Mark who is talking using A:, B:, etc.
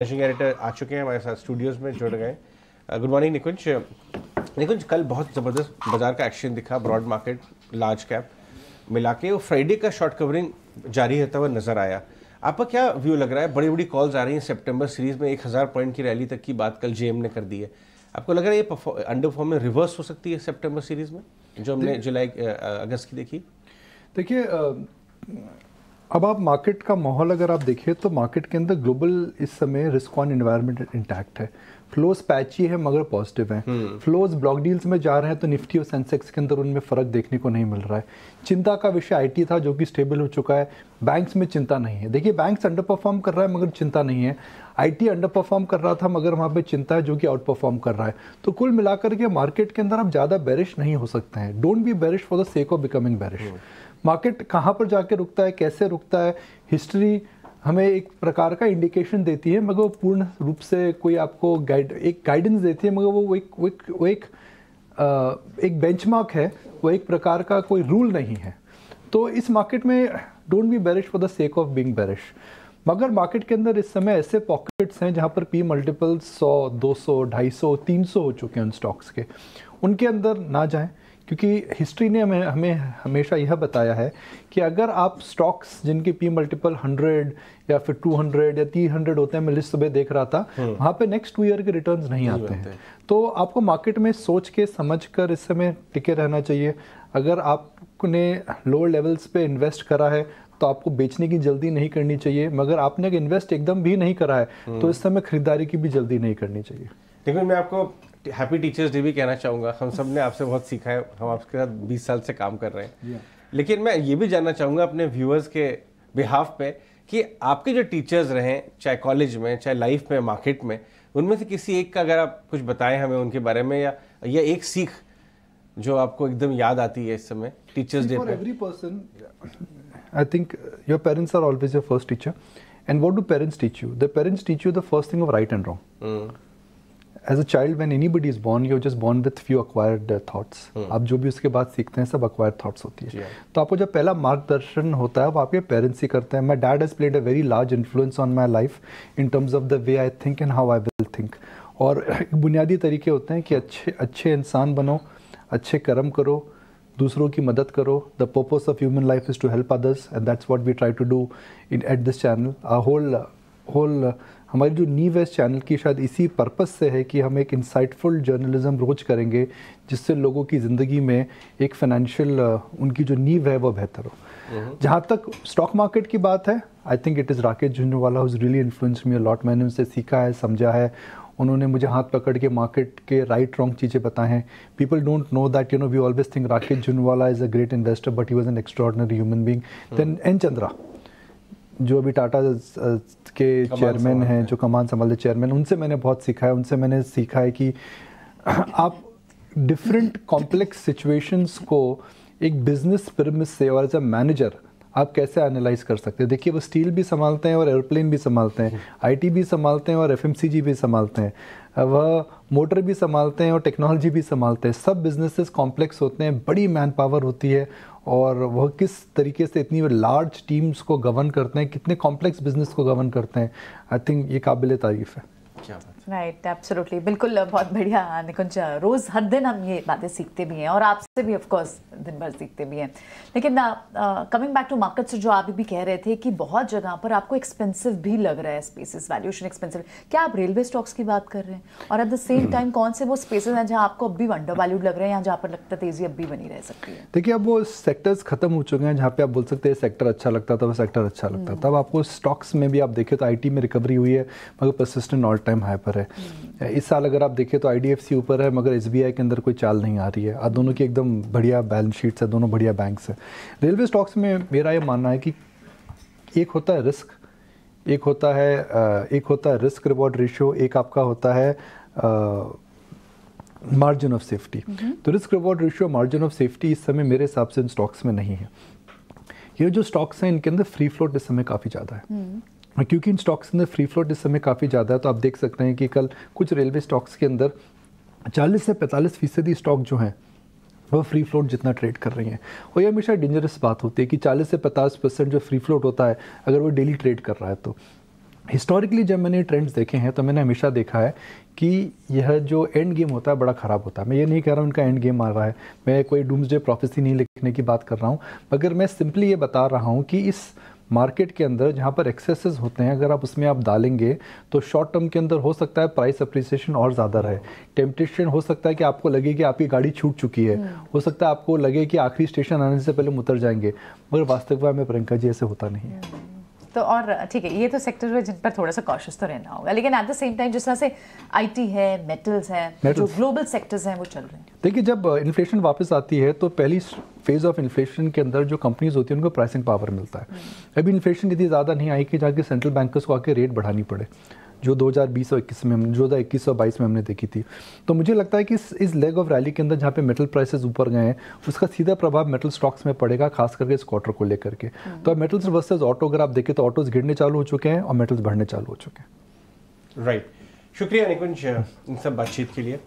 A: Managing director आ चुके हैं हमारे साथ स्टूडियोज़ में जुड़ गए। गुड मॉर्निंग निकुंज। निकुंज, कल बहुत ज़बरदस्त बाजार का एक्शन दिखा, ब्रॉड मार्केट लार्ज कैप मिला के, वो फ्राइडे का शॉर्ट कवरिंग जारी रहता हुआ नज़र आया। आपका क्या व्यू लग रहा है? बड़ी बड़ी कॉल्स आ रही हैं, सितंबर सीरीज़ में 1000 पॉइंट की रैली तक की बात कल जेएम ने कर दी है। आपको लग रहा है ये अंडर परफॉर्मेंस रिवर्स हो सकती है सितंबर सीरीज़ में, जो हमने जुलाई अगस्त की देखी?
B: देखिए, अब आप मार्केट का माहौल अगर आप देखिए तो मार्केट के अंदर ग्लोबल इस समय रिस्क ऑन एनवायरनमेंट इंटैक्ट है। फ्लोज पैची है मगर पॉजिटिव हैं। फ्लोज ब्लॉक डील्स में जा रहे हैं तो निफ्टी और सेंसेक्स के अंदर उनमें फ़र्क देखने को नहीं मिल रहा है। चिंता का विषय आईटी था जो कि स्टेबल हो चुका है। बैंक्स में चिंता नहीं है। देखिए, बैंक्स अंडर परफॉर्म कर रहा है मगर चिंता नहीं है। आईटी अंडर परफॉर्म कर रहा था मगर वहाँ पे चिंता है जो कि आउट परफॉर्म कर रहा है। तो कुल मिलाकर के मार्केट के अंदर आप ज़्यादा बेरिश नहीं हो सकते हैं। Don't be bearish for the sake of becoming bearish. Market कहाँ पर जाके रुकता है, कैसे रुकता है, हिस्ट्री हमें एक प्रकार का इंडिकेशन देती है मगर वो पूर्ण रूप से कोई आपको गाइडेंस देती है, मगर वो एक बेंचमार्क है, वो एक प्रकार का कोई रूल नहीं है। तो इस मार्केट में don't be bearish for the sake of being bearish. मगर मार्केट के अंदर इस समय ऐसे पॉकेट्स हैं जहाँ पर पी मल्टीपल 100, 200, 250, 300 हो चुके हैं उन स्टॉक्स के। उनके अंदर ना जाएं, क्योंकि हिस्ट्री ने हमें हमेशा यह बताया है कि अगर आप स्टॉक्स जिनके पी मल्टीपल 100 या फिर 200 या 300 होते हैं, मैं लिस्ट सुबह देख रहा था, वहाँ पे नेक्स्ट 2 ईयर के रिटर्न्स नहीं आते हैं। तो आपको मार्केट में सोच के समझ कर इस समय टिके रहना चाहिए। अगर आपने लोअर लेवल्स पे इन्वेस्ट करा है तो आपको बेचने की जल्दी नहीं करनी चाहिए, मगर आपने अगर इन्वेस्ट एकदम भी नहीं करा है तो इस समय खरीदारी की भी जल्दी नहीं करनी चाहिए।
A: देखिए, मैं आपको हैप्पी टीचर्स डे भी कहना चाहूँगा। हम सब ने आपसे बहुत सीखा है, हम आपके साथ 20 साल से काम कर रहे हैं। लेकिन मैं ये भी जानना चाहूँगा अपने व्यूअर्स के बिहाफ पे कि आपके जो टीचर्स रहे, चाहे कॉलेज में, चाहे लाइफ में, मार्केट में, उनमें से किसी एक का अगर आप कुछ बताएं हमें उनके बारे में, या एक सीख जो आपको एकदम याद आती है इस समय टीचर्स डे पे।
B: Every person, I think your parents are always your first teacher. And what do parents teach you? The parents teach you the first thing of right and wrong. As a child, when anybody is born, you're just born with few acquired thoughts. आप जो भी उसके बाद सीखते हैं सब acquired thoughts होती है। तो आपको जब पहला मार्गदर्शन होता है वो आपके पेरेंट्स ही करते हैं। My dad has played a very large influence on my life in terms of the way I think and how I will think. और बुनियादी तरीके होते हैं कि अच्छे इंसान बनो, अच्छे कर्म करो, दूसरों की मदद करो। The purpose of human life is to help others, and that's what we try to do at this channel. Our whole हमारी जो नींव है इस चैनल की शायद इसी पर्पस से है कि हम एक इंसाइटफुल जर्नलिज्म रोज करेंगे जिससे लोगों की ज़िंदगी में एक फाइनेंशियल उनकी जो नींव है वो बेहतर हो। जहाँ तक स्टॉक मार्केट की बात है, I think it is Rakesh Jhunjhunwala who really influenced me a lot. मैंने उनसे सीखा है, समझा है। उन्होंने मुझे हाथ पकड़ के मार्केट के राइट रॉन्ग चीज़ें बताएं हैं। People don't know that, you know, we always think Rakesh Jhunjhunwala is a great investor but he was an extraordinary human being. Then N Chandra, जो अभी टाटा के चेयरमैन हैं, जो कमान संभालते चेयरमैन, उनसे मैंने बहुत सीखा है। उनसे मैंने सीखा है कि आप डिफरेंट कॉम्प्लेक्स सिचुएशंस को एक बिजनेस पिरामिड से और एज अ मैनेजर आप कैसे एनालाइज कर सकते हैं। देखिए, वो स्टील भी संभालते हैं और एयरप्लेन भी संभालते हैं, आईटी भी संभालते हैं और एफएमसीजी भी संभालते हैं, वह मोटर भी संभालते हैं और टेक्नोलॉजी भी संभालते हैं। सब बिजनेसेस कॉम्प्लेक्स होते हैं, बड़ी मैन पावर होती है, और वह किस तरीके से इतनी लार्ज टीम्स को गवर्न करते हैं, कितने कॉम्प्लेक्स बिजनेस को गवर्न करते हैं। आई थिंक ये काबिल तारीफ है।
C: राइट, एब्सोल्युटली, बिल्कुल, बहुत बढ़िया निकुंज। रोज़ हर दिन हम ये बातें सीखते भी हैं और आपसे भी ऑफ कोर्स दिन भर सीखते भी हैं। लेकिन कमिंग बैक टू मार्केट से जो आप भी कह रहे थे कि बहुत जगह पर आपको एक्सपेंसिव भी लग रहा है, स्पेसेस वैल्यूएशन एक्सपेंसिव, क्या आप रेलवे स्टॉक्स की बात कर रहे हैं? और एट द सेम टाइम कौन से वो स्पेसेस हैं जहाँ आपको अब भी अंडर वैल्यूड लग रहे हैं या जहाँ पर लगता है तेजी अब भी बनी रह सकती है?
B: देखिए, अब वो सेक्टर्स खत्म हो चुके हैं जहाँ पे आप बोल सकते हैं सेक्टर अच्छा लगता था, वो सेक्टर अच्छा लगता था। अब आपको स्टॉक्स में भी आप देखें तो आईटी में रिकवरी हुई है मगर परसिस्टेंट ऑल टाइम हाई पर है। इस साल अगर आप देखें तो आईडीएफसी ऊपर है मगर एसबीआई के अंदर कोई चाल नहीं आ रही है। दोनों की एकदम बढ़िया बैलेंस शीट्स है, दोनों बढ़िया बैंक्स हैं। रेलवे स्टॉक्स में मेरा ये मानना है कि एक होता है रिस्क, एक होता है रिस्क रिवॉर्ड रेशियो, एक आपका होता है मार्जिन ऑफ सेफ्टी। तो risk reward ratio, margin of safety इस समय मेरे हिसाब से इन स्टॉक्स में नहीं है। ये जो स्टॉक्स हैं इनके अंदर फ्री फ्लोट इस समय काफ़ी ज़्यादा है। क्योंकि इन स्टॉक्स के अंदर फ्री फ्लोट इस समय काफ़ी ज़्यादा है, तो आप देख सकते हैं कि कल कुछ रेलवे स्टॉक्स के अंदर 40 से 45% स्टॉक जो हैं वो फ्री फ्लोट जितना ट्रेड कर रही हैं। और ये हमेशा डेंजरस बात होती है कि 40 से 50% जो फ्री फ्लोट होता है अगर वो डेली ट्रेड कर रहा है तो हिस्टोरिकली जब मैंने ट्रेंड्स देखे हैं तो मैंने हमेशा देखा है कि यह जो एंड गेम होता है बड़ा ख़राब होता है। मैं ये नहीं कह रहा हूँ उनका एंड गेम आ रहा है, मैं कोई डूम्सडे प्रोफेसी नहीं लिखने की बात कर रहा हूँ, मगर मैं सिंपली ये बता रहा हूँ कि इस मार्केट के अंदर जहाँ पर एक्सेसेस होते हैं, अगर आप उसमें आप डालेंगे तो शॉर्ट टर्म के अंदर हो सकता है प्राइस अप्रिसिएशन और ज़्यादा रहे। टेम्पटेशन हो सकता है कि आपको लगे कि आपकी गाड़ी छूट चुकी है, हो सकता है आपको लगे कि आखिरी स्टेशन आने से पहले हम उतर जाएंगे, मगर वास्तविकता में प्रियंका जी ऐसे होता नहीं है।
C: तो और ठीक है, ये तो सेक्टर है जिन पर थोड़ा सा कॉशियस तो रहना होगा, लेकिन एट द सेम टाइम जिस तरह से आईटी है, मेटल्स हैं, जो ग्लोबल सेक्टर्स हैं वो चल रहे हैं।
B: देखिए, जब इन्फ्लेशन वापस आती है तो पहली फेज ऑफ इन्फ्लेशन के अंदर जो कंपनीज होती हैं उनको प्राइसिंग पावर मिलता है। अभी इन्फ्लेशन इतनी ज़्यादा नहीं आई कि जाके सेंट्रल बैंकर्स को आके रेट बढ़ानी पड़े, जो 2020 और 21 में, 2021 और 22 में हमने देखी थी। तो मुझे लगता है कि इस लेग ऑफ रैली के अंदर जहाँ पे मेटल प्राइसेस ऊपर गए हैं उसका सीधा प्रभाव मेटल स्टॉक्स में पड़ेगा, खास करके इस क्वार्टर को लेकर के। तो अब मेटल्स वर्सेस ऑटो अगर आप देखें तो ऑटोज गिरने चालू हो चुके हैं और मेटल्स बढ़ने चालू हो चुके हैं।
A: राइट, शुक्रिया निकुंज इन सब बातचीत के लिए।